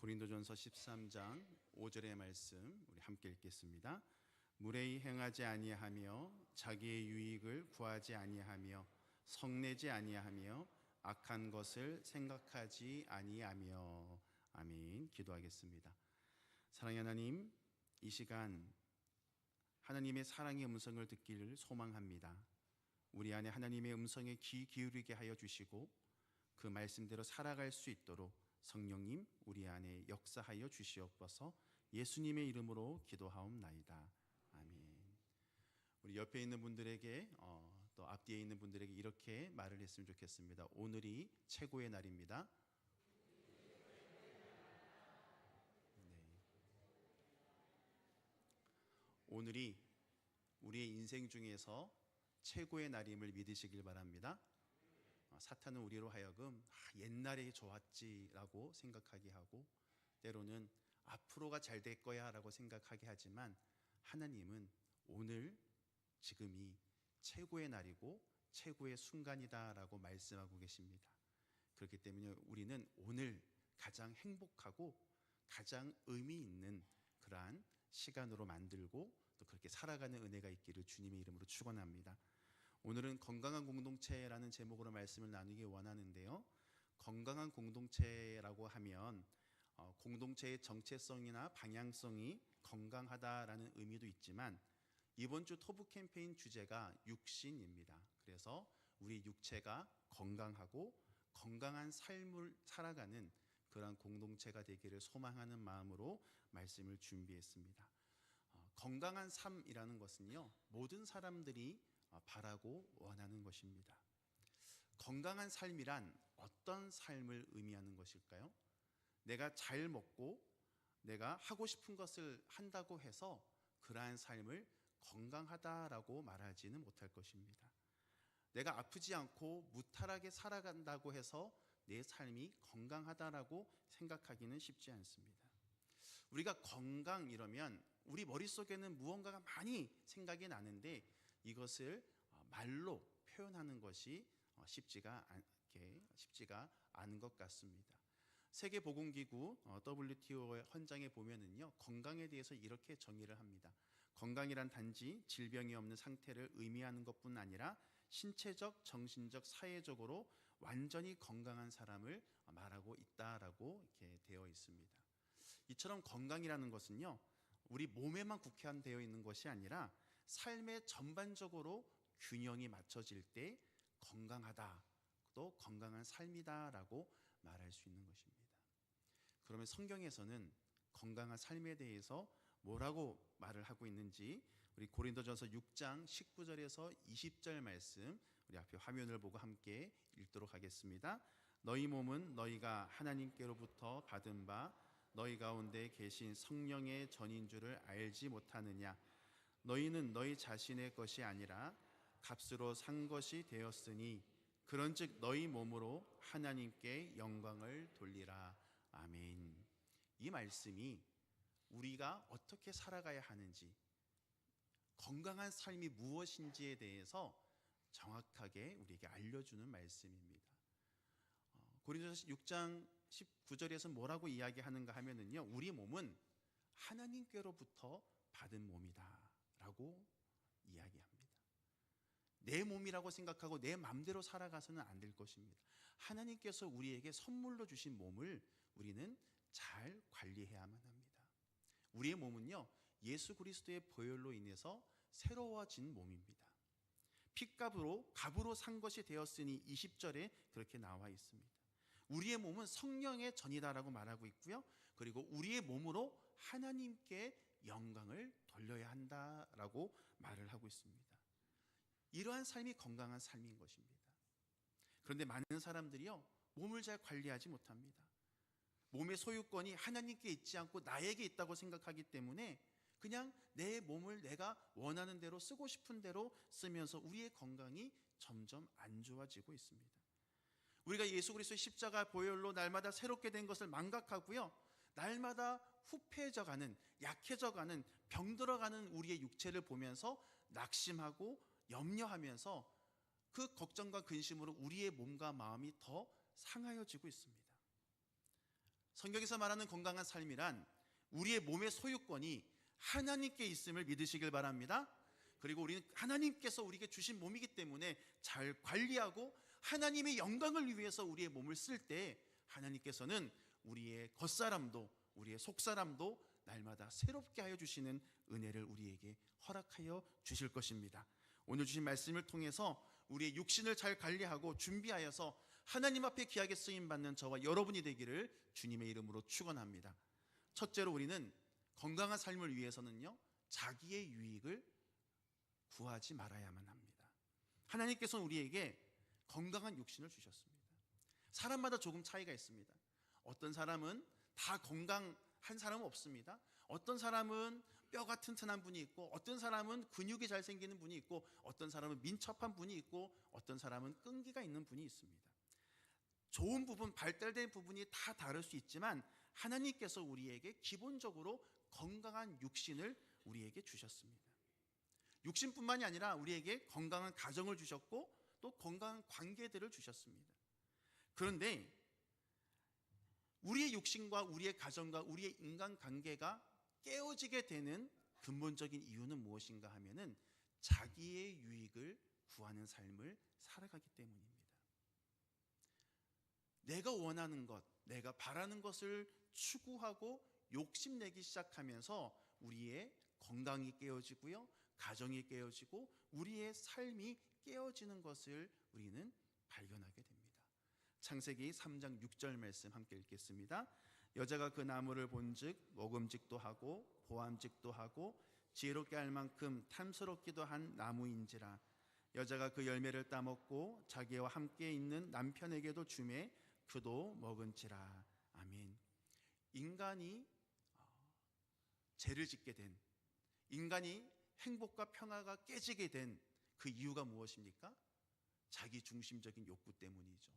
고린도전서 13장 5절의 말씀 우리 함께 읽겠습니다. 무례히 행하지 아니하며 자기의 유익을 구하지 아니하며 성내지 아니하며 악한 것을 생각하지 아니하며. 아멘. 기도하겠습니다. 사랑의 하나님, 이 시간 하나님의 사랑의 음성을 듣기를 소망합니다. 우리 안에 하나님의 음성에 귀 기울이게 하여 주시고 그 말씀대로 살아갈 수 있도록 성령님 우리 안에 역사하여 주시옵소서. 예수님의 이름으로 기도하옵나이다. 아멘. 우리 옆에 있는 분들에게 또 앞뒤에 있는 분들에게 이렇게 말을 했으면 좋겠습니다. 오늘이 최고의 날입니다. 네. 오늘이 우리의 인생 중에서 최고의 날임을 믿으시길 바랍니다. 사탄은 우리로 하여금 옛날에 좋았지라고 생각하게 하고 때로는 앞으로가 잘 될 거야 라고 생각하게 하지만 하나님은 오늘 지금이 최고의 날이고 최고의 순간이다 라고 말씀하고 계십니다. 그렇기 때문에 우리는 오늘 가장 행복하고 가장 의미 있는 그러한 시간으로 만들고 또 그렇게 살아가는 은혜가 있기를 주님의 이름으로 축원합니다. 오늘은 건강한 공동체라는 제목으로 말씀을 나누기 원하는데요. 건강한 공동체라고 하면 공동체의 정체성이나 방향성이 건강하다라는 의미도 있지만 이번 주 토부 캠페인 주제가 육신입니다. 그래서 우리 육체가 건강하고 건강한 삶을 살아가는 그런 공동체가 되기를 소망하는 마음으로 말씀을 준비했습니다. 건강한 삶이라는 것은요, 모든 사람들이 바라고 원하는 것입니다. 건강한 삶이란 어떤 삶을 의미하는 것일까요? 내가 잘 먹고 내가 하고 싶은 것을 한다고 해서 그러한 삶을 건강하다라고 말하지는 못할 것입니다. 내가 아프지 않고 무탈하게 살아간다고 해서 내 삶이 건강하다라고 생각하기는 쉽지 않습니다. 우리가 건강 이러면 우리 머릿속에는 무언가가 많이 생각이 나는데 이것을 말로 표현하는 것이 쉽지가 않은 것 같습니다. 세계보건기구 WTO의 헌장에 보면은요, 건강에 대해서 이렇게 정의를 합니다. 건강이란 단지 질병이 없는 상태를 의미하는 것뿐 아니라 신체적, 정신적, 사회적으로 완전히 건강한 사람을 말하고 있다라고 이렇게 되어 있습니다. 이처럼 건강이라는 것은요, 우리 몸에만 국한되어 있는 것이 아니라 삶의 전반적으로 균형이 맞춰질 때 건강하다, 또 건강한 삶이다라고 말할 수 있는 것입니다. 그러면 성경에서는 건강한 삶에 대해서 뭐라고 말을 하고 있는지 우리 고린도전서 6장 19절에서 20절 말씀 우리 앞에 화면을 보고 함께 읽도록 하겠습니다. 너희 몸은 너희가 하나님께로부터 받은 바 너희 가운데 계신 성령의 전인 줄을 알지 못하느냐. 너희는 너희 자신의 것이 아니라 값으로 산 것이 되었으니 그런즉 너희 몸으로 하나님께 영광을 돌리라. 아멘. 이 말씀이 우리가 어떻게 살아가야 하는지, 건강한 삶이 무엇인지에 대해서 정확하게 우리에게 알려주는 말씀입니다. 고린도전서 6장 19절에서 뭐라고 이야기하는가 하면은요, 우리 몸은 하나님께로부터 받은 몸이다 라고 이야기합니다. 내 몸이라고 생각하고 내 마음대로 살아가서는 안 될 것입니다. 하나님께서 우리에게 선물로 주신 몸을 우리는 잘 관리해야만 합니다. 우리의 몸은요, 예수 그리스도의 보혈로 인해서 새로워진 몸입니다. 핏값으로 값으로 산 것이 되었으니 20절에 그렇게 나와 있습니다. 우리의 몸은 성령의 전이다라고 말하고 있고요, 그리고 우리의 몸으로 하나님께 영광을 돌려야 한다라고 말을 하고 있습니다. 이러한 삶이 건강한 삶인 것입니다. 그런데 많은 사람들이요, 몸을 잘 관리하지 못합니다. 몸의 소유권이 하나님께 있지 않고 나에게 있다고 생각하기 때문에 그냥 내 몸을 내가 원하는 대로 쓰고 싶은 대로 쓰면서 우리의 건강이 점점 안 좋아지고 있습니다. 우리가 예수 그리스도의 십자가 보혈로 날마다 새롭게 된 것을 망각하고요, 날마다 후패해져가는, 약해져가는, 병들어가는 우리의 육체를 보면서 낙심하고 염려하면서 그 걱정과 근심으로 우리의 몸과 마음이 더 상하여지고 있습니다. 성경에서 말하는 건강한 삶이란 우리의 몸의 소유권이 하나님께 있음을 믿으시길 바랍니다. 그리고 우리는 하나님께서 우리에게 주신 몸이기 때문에 잘 관리하고 하나님의 영광을 위해서 우리의 몸을 쓸 때 하나님께서는 우리의 겉사람도 우리의 속사람도 날마다 새롭게 하여 주시는 은혜를 우리에게 허락하여 주실 것입니다. 오늘 주신 말씀을 통해서 우리의 육신을 잘 관리하고 준비하여서 하나님 앞에 귀하게 쓰임받는 저와 여러분이 되기를 주님의 이름으로 축원합니다. 첫째로 우리는 건강한 삶을 위해서는요, 자기의 유익을 구하지 말아야만 합니다. 하나님께서는 우리에게 건강한 육신을 주셨습니다. 사람마다 조금 차이가 있습니다. 어떤 사람은 다 건강한 사람은 없습니다. 어떤 사람은 뼈가 튼튼한 분이 있고, 어떤 사람은 근육이 잘 생기는 분이 있고, 어떤 사람은 민첩한 분이 있고, 어떤 사람은 끈기가 있는 분이 있습니다. 좋은 부분, 발달된 부분이 다 다를 수 있지만 하나님께서 우리에게 기본적으로 건강한 육신을 우리에게 주셨습니다. 육신뿐만이 아니라 우리에게 건강한 가정을 주셨고 또 건강한 관계들을 주셨습니다. 그런데 우리의 육신과 우리의 가정과 우리의 인간관계가 깨어지게 되는 근본적인 이유는 무엇인가 하면은 자기의 유익을 구하는 삶을 살아가기 때문입니다. 내가 원하는 것, 내가 바라는 것을 추구하고 욕심내기 시작하면서 우리의 건강이 깨어지고요, 가정이 깨어지고 우리의 삶이 깨어지는 것을 우리는 발견하게 됩니다. 창세기 3장 6절 말씀 함께 읽겠습니다. 여자가 그 나무를 본즉 먹음직도 하고 보암직도 하고 지혜롭게 할 만큼 탐스럽기도 한 나무인지라. 여자가 그 열매를 따먹고 자기와 함께 있는 남편에게도 주매 그도 먹은지라. 아멘. 인간이 죄를 짓게 된, 인간이 행복과 평화가 깨지게 된 그 이유가 무엇입니까? 자기 중심적인 욕구 때문이죠.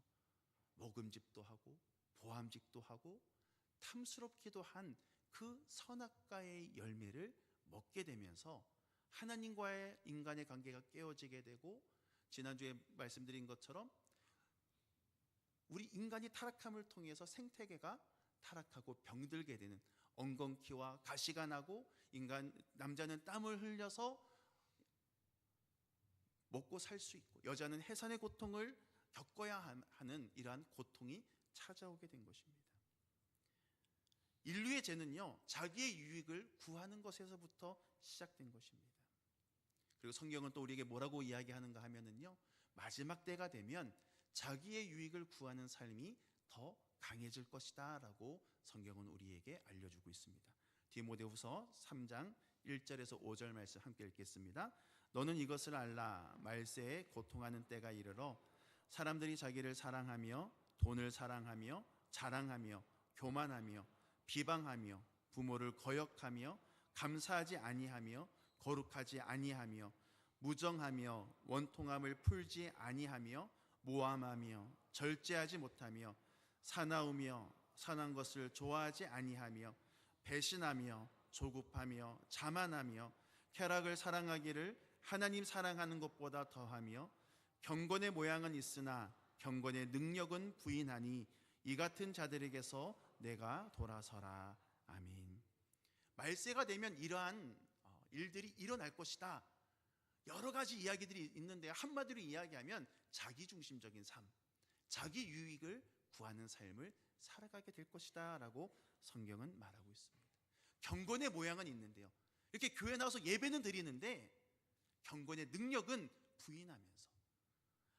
먹음직도 하고 보암직도 하고 탐스럽기도 한 그 선악과의 열매를 먹게 되면서 하나님과의 인간의 관계가 깨어지게 되고, 지난주에 말씀드린 것처럼 우리 인간이 타락함을 통해서 생태계가 타락하고 병들게 되는, 엉겅퀴와 가시가 나고 남자는 땀을 흘려서 먹고 살 수 있고 여자는 해산의 고통을 겪어야 하는 이러한 고통이 찾아오게 된 것입니다. 인류의 죄는요, 자기의 유익을 구하는 것에서부터 시작된 것입니다. 그리고 성경은 또 우리에게 뭐라고 이야기하는가 하면은요, 마지막 때가 되면 자기의 유익을 구하는 삶이 더 강해질 것이다 라고 성경은 우리에게 알려주고 있습니다. 디모데후서 3장 1절에서 5절 말씀 함께 읽겠습니다. 너는 이것을 알라. 말세에 고통하는 때가 이르러 사람들이 자기를 사랑하며 돈을 사랑하며 자랑하며 교만하며 비방하며 부모를 거역하며 감사하지 아니하며 거룩하지 아니하며 무정하며 원통함을 풀지 아니하며 모함하며 절제하지 못하며 사나우며 선한 것을 좋아하지 아니하며 배신하며 조급하며 자만하며 쾌락을 사랑하기를 하나님 사랑하는 것보다 더하며 경건의 모양은 있으나 경건의 능력은 부인하니 이 같은 자들에게서 내가 돌아서라. 아멘. 말세가 되면 이러한 일들이 일어날 것이다. 여러 가지 이야기들이 있는데 한마디로 이야기하면 자기중심적인 삶, 자기 유익을 구하는 삶을 살아가게 될 것이다 라고 성경은 말하고 있습니다. 경건의 모양은 있는데요, 이렇게 교회 나와서 예배는 드리는데 경건의 능력은 부인하면서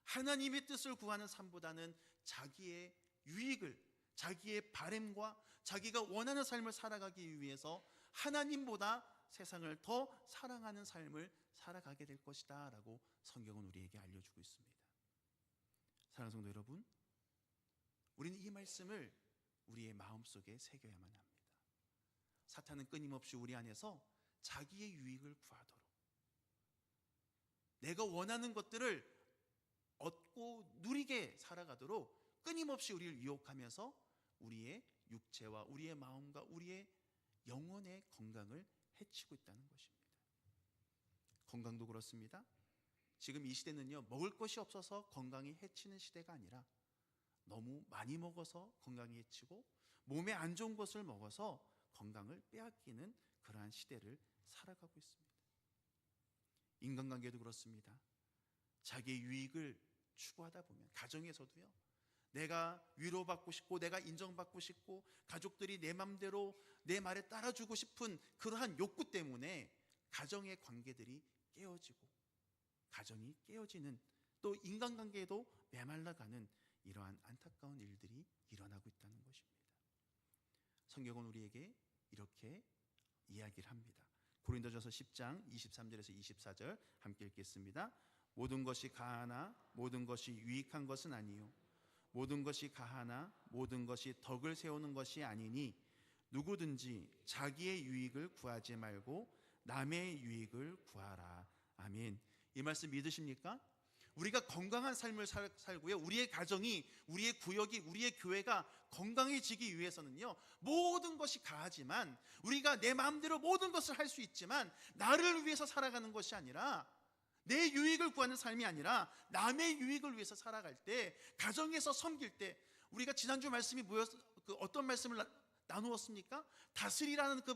하나님의 뜻을 구하는 삶보다는 자기의 유익을, 자기의 바램과 자기가 원하는 삶을 살아가기 위해서 하나님보다 세상을 더 사랑하는 삶을 살아가게 될 것이다 라고 성경은 우리에게 알려주고 있습니다. 사랑하는 성도 여러분, 우리는 이 말씀을 우리의 마음속에 새겨야만 합니다. 사탄은 끊임없이 우리 안에서 자기의 유익을 구하도록, 내가 원하는 것들을 얻고 누리게 살아가도록 끊임없이 우리를 유혹하면서 우리의 육체와 우리의 마음과 우리의 영혼의 건강을 해치고 있다는 것입니다. 건강도 그렇습니다. 지금 이 시대는요, 먹을 것이 없어서 건강이 해치는 시대가 아니라 너무 많이 먹어서 건강해지고 몸에 안 좋은 것을 먹어서 건강을 빼앗기는 그러한 시대를 살아가고 있습니다. 인간관계도 그렇습니다. 자기의 유익을 추구하다 보면 가정에서도요, 내가 위로받고 싶고 내가 인정받고 싶고 가족들이 내 맘대로 내 말에 따라주고 싶은 그러한 욕구 때문에 가정의 관계들이 깨어지고 가정이 깨어지는, 또 인간관계도 메말라가는 이러한 안타까운 일들이 일어나고 있다는 것입니다. 성경은 우리에게 이렇게 이야기를 합니다. 고린도전서 10장 23절에서 24절 함께 읽겠습니다. 모든 것이 가하나 모든 것이 유익한 것은 아니요 모든 것이 가하나 모든 것이 덕을 세우는 것이 아니니 누구든지 자기의 유익을 구하지 말고 남의 유익을 구하라. 아멘. 이 말씀 믿으십니까? 우리가 건강한 삶을 살고요, 우리의 가정이, 우리의 구역이, 우리의 교회가 건강해지기 위해서는요, 모든 것이 가하지만, 우리가 내 마음대로 모든 것을 할 수 있지만 나를 위해서 살아가는 것이 아니라, 내 유익을 구하는 삶이 아니라 남의 유익을 위해서 살아갈 때, 가정에서 섬길 때, 우리가 지난주 말씀이 어떤 말씀을 나누었습니까? 다스리라는 그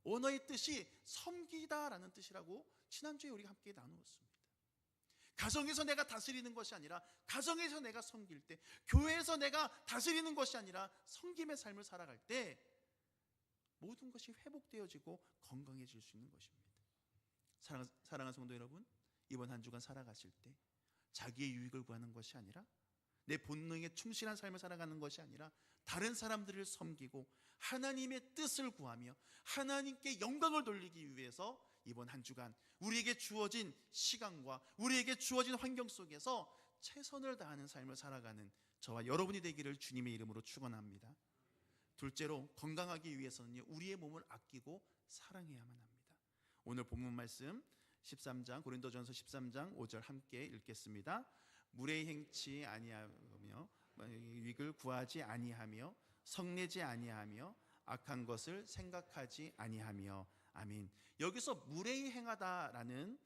원어의 뜻이 섬기다라는 뜻이라고 지난주에 우리가 함께 나누었습니다. 가정에서 내가 다스리는 것이 아니라, 가정에서 내가 섬길 때, 교회에서 내가 다스리는 것이 아니라 섬김의 삶을 살아갈 때 모든 것이 회복되어지고 건강해질 수 있는 것입니다. 사랑하는 성도 여러분, 이번 한 주간 살아가실 때 자기의 유익을 구하는 것이 아니라, 내 본능에 충실한 삶을 살아가는 것이 아니라 다른 사람들을 섬기고 하나님의 뜻을 구하며 하나님께 영광을 돌리기 위해서 이번 한 주간 우리에게 주어진 시간과 우리에게 주어진 환경 속에서 최선을 다하는 삶을 살아가는 저와 여러분이 되기를 주님의 이름으로 축원합니다. 둘째로, 건강하기 위해서는 우리의 몸을 아끼고 사랑해야만 합니다. 오늘 본문 말씀 13장, 고린도전서 13장 5절 함께 읽겠습니다. 무례히 행치 아니하며 유익을 구하지 아니하며 성내지 아니하며 악한 것을 생각하지 아니하며. 아멘. 여기서 무례히 행하다라는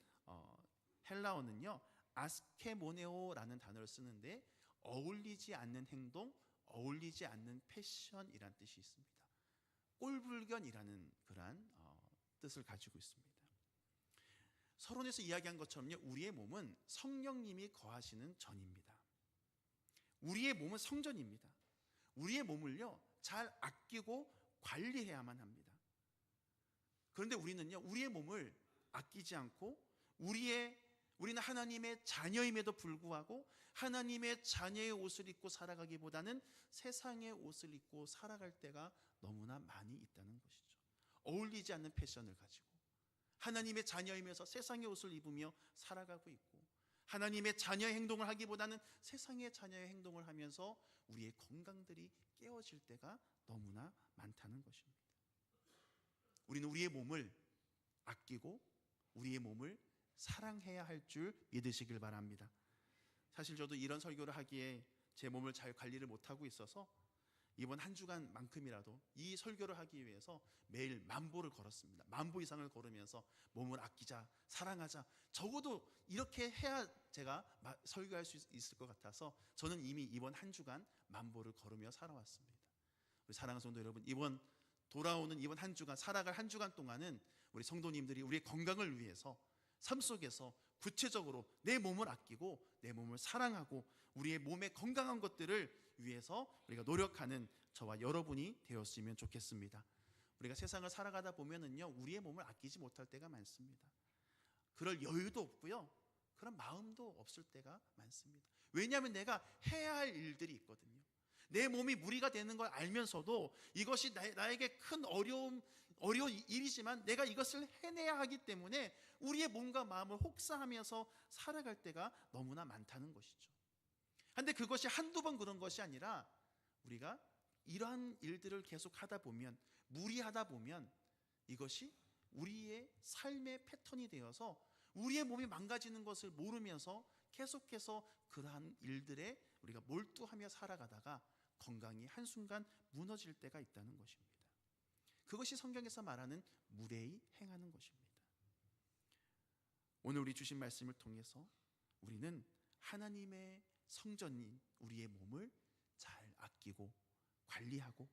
헬라어는요, 아스케모네오라는 단어를 쓰는데 어울리지 않는 행동, 어울리지 않는 패션이란 뜻이 있습니다. 꼴불견이라는 그러한 뜻을 가지고 있습니다. 서론에서 이야기한 것처럼요, 우리의 몸은 성령님이 거하시는 전입니다. 우리의 몸은 성전입니다. 우리의 몸을요, 잘 아끼고 관리해야만 합니다. 그런데 우리는요, 우리의 몸을 아끼지 않고 우리는 하나님의 자녀임에도 불구하고 하나님의 자녀의 옷을 입고 살아가기보다는 세상의 옷을 입고 살아갈 때가 너무나 많이 있다는 것이죠. 어울리지 않는 패션을 가지고 하나님의 자녀이면서 세상의 옷을 입으며 살아가고 있고, 하나님의 자녀의 행동을 하기보다는 세상의 자녀의 행동을 하면서 우리의 건강들이 깨어질 때가 너무나 많다는 것입니다. 우리는 우리의 몸을 아끼고 우리의 몸을 사랑해야 할 줄 믿으시길 바랍니다. 사실 저도 이런 설교를 하기에 제 몸을 잘 관리를 못하고 있어서 이번 한 주간만큼이라도 이 설교를 하기 위해서 매일 10,000보를 걸었습니다. 10,000보 이상을 걸으면서 몸을 아끼자, 사랑하자, 적어도 이렇게 해야 제가 설교할 수 있을 것 같아서 저는 이미 이번 한 주간 10,000보를 걸으며 살아왔습니다. 우리 사랑하는 성도 여러분, 돌아오는 이번 한 주간, 살아갈 한 주간 동안은 우리 성도님들이 우리의 건강을 위해서 삶 속에서 구체적으로 내 몸을 아끼고 내 몸을 사랑하고 우리의 몸의 건강한 것들을 위해서 우리가 노력하는 저와 여러분이 되었으면 좋겠습니다. 우리가 세상을 살아가다 보면은요, 우리의 몸을 아끼지 못할 때가 많습니다. 그럴 여유도 없고요, 그런 마음도 없을 때가 많습니다. 왜냐하면 내가 해야 할 일들이 있거든요. 내 몸이 무리가 되는 걸 알면서도 이것이 나에게 큰 어려운 일이지만 내가 이것을 해내야 하기 때문에 우리의 몸과 마음을 혹사하면서 살아갈 때가 너무나 많다는 것이죠. 그런데 그것이 한두 번 그런 것이 아니라 우리가 이러한 일들을 계속 하다 보면, 무리하다 보면 이것이 우리의 삶의 패턴이 되어서 우리의 몸이 망가지는 것을 모르면서 계속해서 그러한 일들에 우리가 몰두하며 살아가다가 건강이 한순간 무너질 때가 있다는 것입니다. 그것이 성경에서 말하는 무례히 행하는 것입니다. 오늘 우리 주신 말씀을 통해서 우리는 하나님의 성전인 우리의 몸을 잘 아끼고 관리하고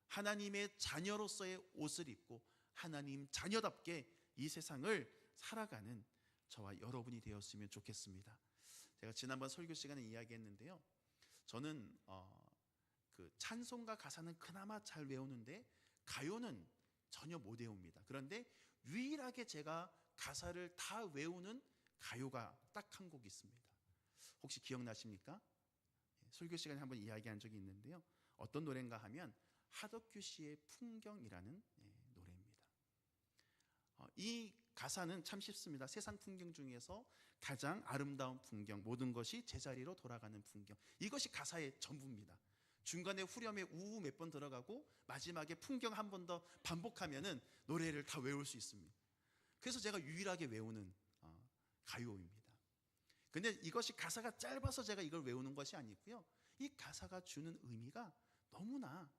하나님의 자녀로서의 옷을 입고 하나님 자녀답게 이 세상을 살아가는 저와 여러분이 되었으면 좋겠습니다. 제가 지난번 설교 시간에 이야기했는데요, 저는 그 찬송가 가사는 그나마 잘 외우는데 가요는 전혀 못 외웁니다. 그런데 유일하게 제가 가사를 다 외우는 가요가 딱 한 곡 있습니다. 혹시 기억나십니까? 설교 시간에 한번 이야기한 적이 있는데요, 어떤 노래인가 하면 하덕규 씨의 풍경이라는 노래입니다. 이 가사는 참 쉽습니다. 세상 풍경 중에서 가장 아름다운 풍경, 모든 것이 제자리로 돌아가는 풍경, 이것이 가사의 전부입니다. 중간에 후렴에 우우 몇 번 들어가고 마지막에 풍경 한 번 더 반복하면은 노래를 다 외울 수 있습니다. 그래서 제가 유일하게 외우는 가요입니다. 근데 이것이 가사가 짧아서 제가 이걸 외우는 것이 아니고요, 이 가사가 주는 의미가 너무나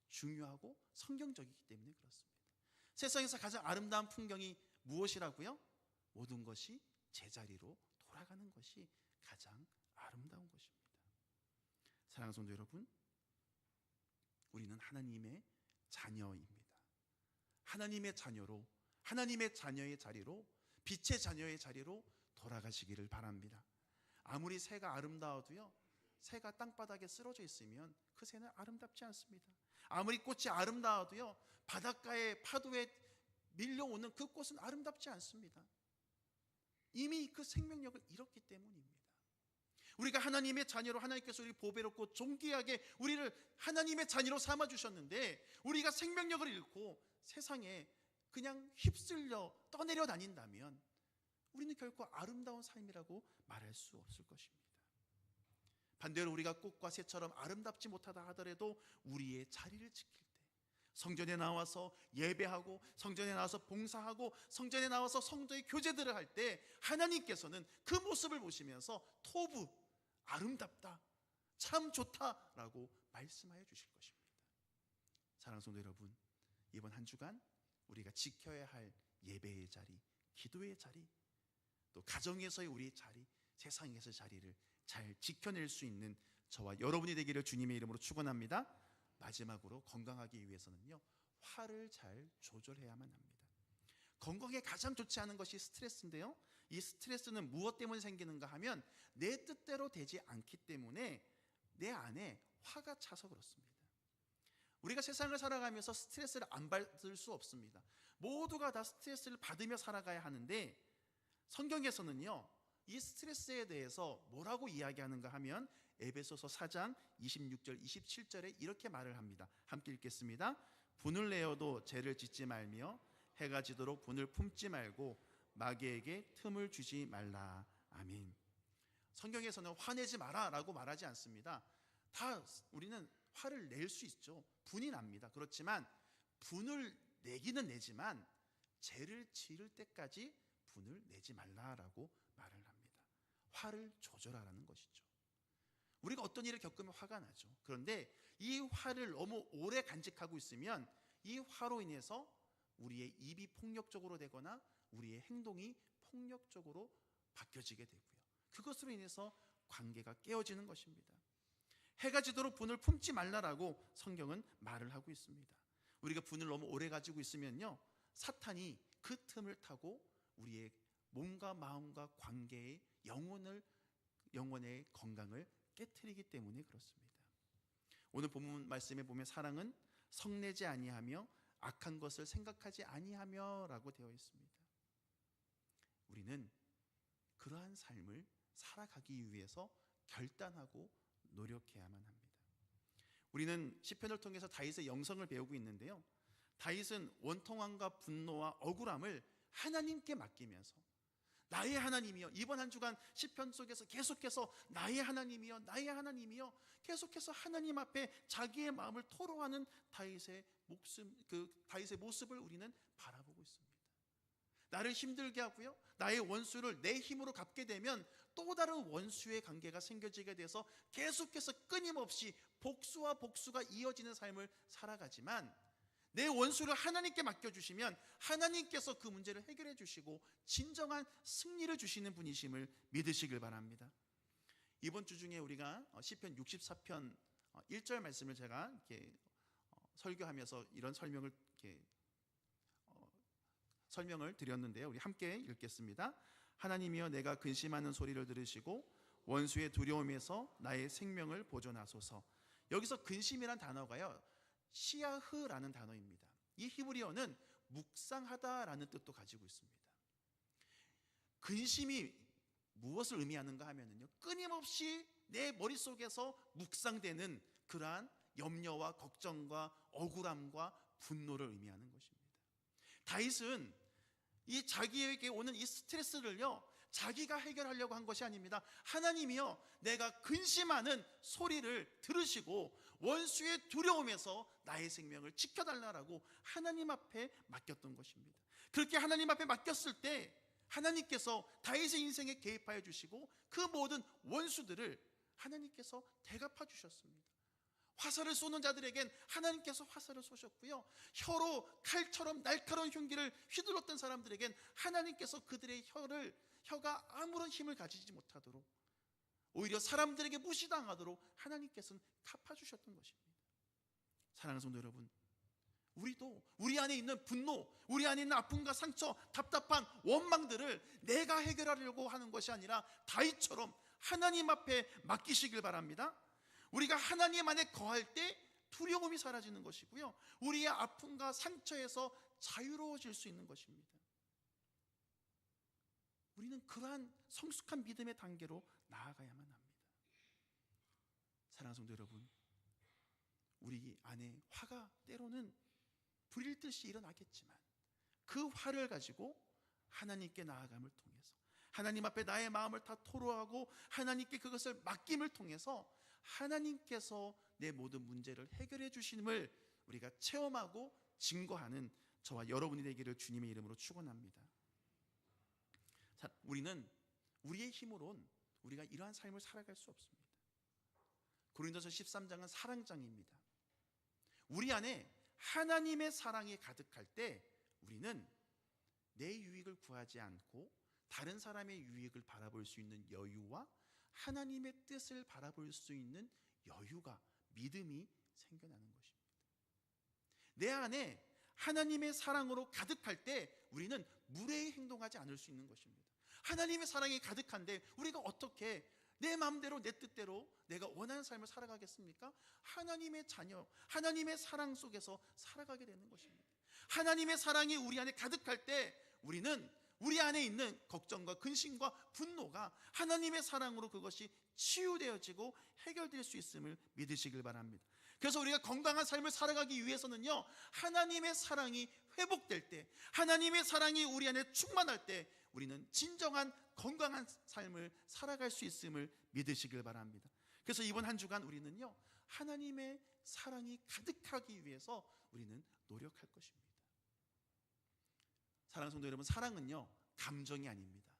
중요하고 성경적이기 때문에 그렇습니다. 세상에서 가장 아름다운 풍경이 무엇이라고요? 모든 것이 제자리로 돌아가는 것이 가장 아름다운 것입니다. 사랑하는 성도 여러분, 우리는 하나님의 자녀입니다. 하나님의 자녀로, 하나님의 자녀의 자리로, 빛의 자녀의 자리로 돌아가시기를 바랍니다. 아무리 새가 아름다워도요, 새가 땅바닥에 쓰러져 있으면 그 새는 아름답지 않습니다. 아무리 꽃이 아름다워도요, 바닷가의 파도에 밀려오는 그 꽃은 아름답지 않습니다. 이미 그 생명력을 잃었기 때문입니다. 우리가 하나님의 자녀로, 하나님께서 우리 보배롭고 존귀하게 우리를 하나님의 자녀로 삼아주셨는데 우리가 생명력을 잃고 세상에 그냥 휩쓸려 떠내려 다닌다면 우리는 결코 아름다운 삶이라고 말할 수 없을 것입니다. 반대로 우리가 꽃과 새처럼 아름답지 못하다 하더라도 우리의 자리를 지킬 때, 성전에 나와서 예배하고 성전에 나와서 봉사하고 성전에 나와서 성도의 교제들을 할 때 하나님께서는 그 모습을 보시면서 토부, 아름답다, 참 좋다라고 말씀하여 주실 것입니다. 사랑하는 성도 여러분, 이번 한 주간 우리가 지켜야 할 예배의 자리, 기도의 자리, 또 가정에서의 우리의 자리, 세상에서의 자리를 잘 지켜낼 수 있는 저와 여러분이 되기를 주님의 이름으로 축원합니다. 마지막으로 건강하기 위해서는요, 화를 잘 조절해야만 합니다. 건강에 가장 좋지 않은 것이 스트레스인데요, 이 스트레스는 무엇 때문에 생기는가 하면 내 뜻대로 되지 않기 때문에 내 안에 화가 차서 그렇습니다. 우리가 세상을 살아가면서 스트레스를 안 받을 수 없습니다. 모두가 다 스트레스를 받으며 살아가야 하는데 성경에서는요, 이 스트레스에 대해서 뭐라고 이야기하는가 하면 에베소서 4장 26절 27절에 이렇게 말을 합니다. 함께 읽겠습니다. 분을 내어도 죄를 짓지 말며 해가 지도록 분을 품지 말고 마귀에게 틈을 주지 말라. 아멘. 성경에서는 화내지 마라 라고 말하지 않습니다. 다 우리는 화를 낼 수 있죠. 분이 납니다. 그렇지만 분을 내기는 내지만 죄를 지을 때까지 분을 내지 말라라고 말을 합니다. 화를 조절하라는 것이죠. 우리가 어떤 일을 겪으면 화가 나죠. 그런데 이 화를 너무 오래 간직하고 있으면 이 화로 인해서 우리의 입이 폭력적으로 되거나 우리의 행동이 폭력적으로 바뀌어지게 되고요, 그것으로 인해서 관계가 깨어지는 것입니다. 해가 지도록 분을 품지 말라라고 성경은 말을 하고 있습니다. 우리가 분을 너무 오래 가지고 있으면요, 사탄이 그 틈을 타고 우리의 몸과 마음과 관계의 영혼의 건강을 깨트리기 때문에 그렇습니다. 오늘 본문 말씀에 보면 사랑은 성내지 아니하며 악한 것을 생각하지 아니하며 라고 되어 있습니다. 우리는 그러한 삶을 살아가기 위해서 결단하고 노력해야만 합니다. 우리는 시편을 통해서 다윗의 영성을 배우고 있는데요, 다윗은 원통함과 분노와 억울함을 하나님께 맡기면서 나의 하나님이여, 이번 한 주간 시편 속에서 계속해서 나의 하나님이여, 나의 하나님이여, 계속해서 하나님 앞에 자기의 마음을 토로하는 다윗의 모습을 우리는 바라보고 있습니다. 나를 힘들게 하고요, 나의 원수를 내 힘으로 갚게 되면 또 다른 원수의 관계가 생겨지게 돼서 계속해서 끊임없이 복수가 이어지는 삶을 살아가지만, 내 원수를 하나님께 맡겨주시면 하나님께서 그 문제를 해결해 주시고 진정한 승리를 주시는 분이심을 믿으시길 바랍니다. 이번 주 중에 우리가 시편 64편 1절 말씀을 제가 이렇게 설교하면서 이런 설명을 이렇게 설명을 드렸는데요. 우리 함께 읽겠습니다. 하나님이여 내가 근심하는 소리를 들으시고 원수의 두려움에서 나의 생명을 보존하소서. 여기서 근심이란 단어가요, 시야흐라는 단어입니다. 이 히브리어는 묵상하다라는 뜻도 가지고 있습니다. 근심이 무엇을 의미하는가 하면요, 끊임없이 내 머릿속에서 묵상되는 그러한 염려와 걱정과 억울함과 분노를 의미하는 것입니다. 다윗은 이 자기에게 오는 이 스트레스를요, 자기가 해결하려고 한 것이 아닙니다. 하나님이여 내가 근심하는 소리를 들으시고 원수의 두려움에서 나의 생명을 지켜달라고 하나님 앞에 맡겼던 것입니다. 그렇게 하나님 앞에 맡겼을 때 하나님께서 다윗의 인생에 개입하여 주시고 그 모든 원수들을 하나님께서 대갚아 주셨습니다. 화살을 쏘는 자들에겐 하나님께서 화살을 쏘셨고요, 혀로 칼처럼 날카로운 흉기를 휘둘렀던 사람들에겐 하나님께서 그들의 혀가 아무런 힘을 가지지 못하도록, 오히려 사람들에게 무시당하도록 하나님께서는 갚아주셨던 것입니다. 사랑하는 성도 여러분, 우리도 우리 안에 있는 분노, 우리 안에 있는 아픔과 상처, 답답한 원망들을 내가 해결하려고 하는 것이 아니라 다윗처럼 하나님 앞에 맡기시길 바랍니다. 우리가 하나님 안에 거할 때 두려움이 사라지는 것이고요, 우리의 아픔과 상처에서 자유로워질 수 있는 것입니다. 우리는 그러한 성숙한 믿음의 단계로 나아가야만 합니다. 사랑하는 성도 여러분, 우리 안에 화가 때로는 불일 듯이 일어나겠지만 그 화를 가지고 하나님께 나아감을 통해서, 하나님 앞에 나의 마음을 다 토로하고 하나님께 그것을 맡김을 통해서 하나님께서 내 모든 문제를 해결해 주심을 우리가 체험하고 증거하는 저와 여러분이 되기를 주님의 이름으로 축원합니다. 자, 우리는 우리의 힘으론 우리가 이러한 삶을 살아갈 수 없습니다. 고린도서 13장은 사랑장입니다. 우리 안에 하나님의 사랑이 가득할 때 우리는 내 유익을 구하지 않고 다른 사람의 유익을 바라볼 수 있는 여유와 하나님의 뜻을 바라볼 수 있는 여유가, 믿음이 생겨나는 것입니다. 내 안에 하나님의 사랑으로 가득할 때 우리는 무례히 행동하지 않을 수 있는 것입니다. 하나님의 사랑이 가득한데 우리가 어떻게 내 마음대로 내 뜻대로 내가 원하는 삶을 살아가겠습니까? 하나님의 자녀, 하나님의 사랑 속에서 살아가게 되는 것입니다. 하나님의 사랑이 우리 안에 가득할 때 우리는 우리 안에 있는 걱정과 근심과 분노가 하나님의 사랑으로 그것이 치유되어지고 해결될 수 있음을 믿으시길 바랍니다. 그래서 우리가 건강한 삶을 살아가기 위해서는요, 하나님의 사랑이 회복될 때, 하나님의 사랑이 우리 안에 충만할 때 우리는 진정한 건강한 삶을 살아갈 수 있음을 믿으시길 바랍니다. 그래서 이번 한 주간 우리는요, 하나님의 사랑이 가득하기 위해서 우리는 노력할 것입니다. 사랑하는 성도 여러분, 사랑은요 감정이 아닙니다.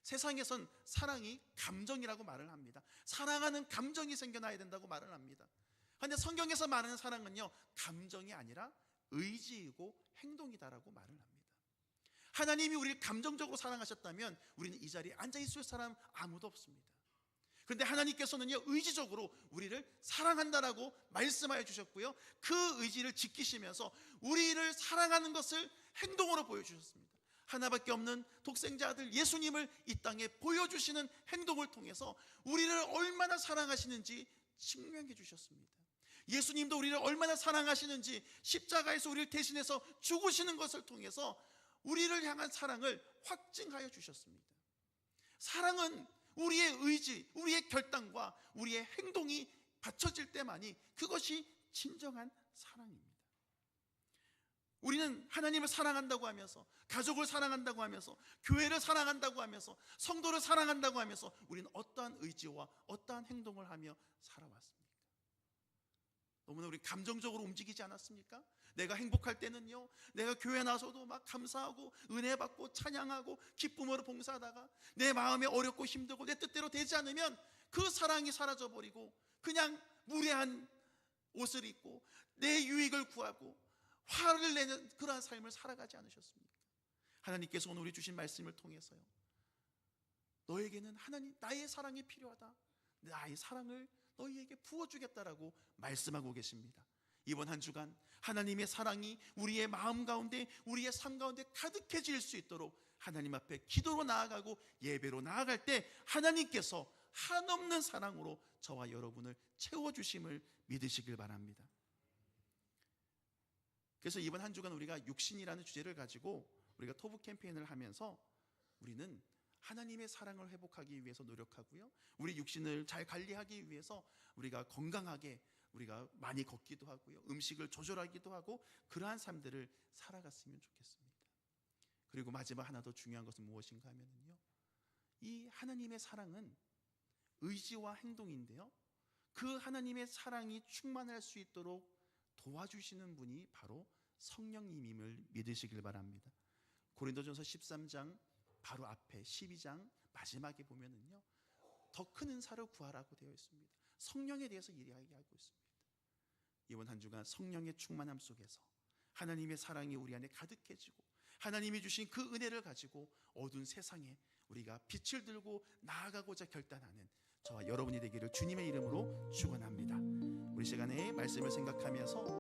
세상에선 사랑이 감정이라고 말을 합니다. 사랑하는 감정이 생겨나야 된다고 말을 합니다. 그런데 성경에서 말하는 사랑은요 감정이 아니라 의지이고 행동이다라고 말을 합니다. 하나님이 우리를 감정적으로 사랑하셨다면 우리는 이 자리에 앉아있을 사람 아무도 없습니다. 그런데 하나님께서는요 의지적으로 우리를 사랑한다라고 말씀하여 주셨고요, 그 의지를 지키시면서 우리를 사랑하는 것을 행동으로 보여주셨습니다. 하나밖에 없는 독생자 아들 예수님을 이 땅에 보여주시는 행동을 통해서 우리를 얼마나 사랑하시는지 증명해 주셨습니다. 예수님도 우리를 얼마나 사랑하시는지 십자가에서 우리를 대신해서 죽으시는 것을 통해서 우리를 향한 사랑을 확증하여 주셨습니다. 사랑은 우리의 의지, 우리의 결단과 우리의 행동이 받쳐질 때만이 그것이 진정한 사랑입니다. 우리는 하나님을 사랑한다고 하면서, 가족을 사랑한다고 하면서, 교회를 사랑한다고 하면서, 성도를 사랑한다고 하면서 우리는 어떠한 의지와 어떠한 행동을 하며 살아왔습니까? 너무나 우리 감정적으로 움직이지 않았습니까? 내가 행복할 때는요, 내가 교회 나서도 막 감사하고 은혜 받고 찬양하고 기쁨으로 봉사하다가 내 마음에 어렵고 힘들고 내 뜻대로 되지 않으면 그 사랑이 사라져버리고 그냥 무례한 옷을 입고 내 유익을 구하고 화를 내는 그러한 삶을 살아가지 않으셨습니까? 하나님께서 오늘 우리 주신 말씀을 통해서요, 너에게는 하나님 나의 사랑이 필요하다, 나의 사랑을 너희에게 부어주겠다라고 말씀하고 계십니다. 이번 한 주간 하나님의 사랑이 우리의 마음 가운데, 우리의 삶 가운데 가득해질 수 있도록 하나님 앞에 기도로 나아가고 예배로 나아갈 때 하나님께서 한없는 사랑으로 저와 여러분을 채워주심을 믿으시길 바랍니다. 그래서 이번 한 주간 우리가 육신이라는 주제를 가지고 우리가 토부 캠페인을 하면서 우리는 하나님의 사랑을 회복하기 위해서 노력하고요, 우리 육신을 잘 관리하기 위해서 우리가 건강하게 우리가 많이 걷기도 하고요, 음식을 조절하기도 하고 그러한 삶들을 살아갔으면 좋겠습니다. 그리고 마지막 하나 더 중요한 것은 무엇인가 하면요, 이 하나님의 사랑은 의지와 행동인데요, 그 하나님의 사랑이 충만할 수 있도록 도와주시는 분이 바로 성령님임을 믿으시길 바랍니다. 고린도전서 13장 바로 앞에 12장 마지막에 보면은요, 더 큰 은사를 구하라고 되어 있습니다. 성령에 대해서 이야기하고 있습니다. 이번 한 주간 성령의 충만함 속에서 하나님의 사랑이 우리 안에 가득해지고 하나님이 주신 그 은혜를 가지고 어두운 세상에 우리가 빛을 들고 나아가고자 결단하는 저와 여러분이 되기를 주님의 이름으로 축원합니다. 우리 시간에 말씀을 생각하면서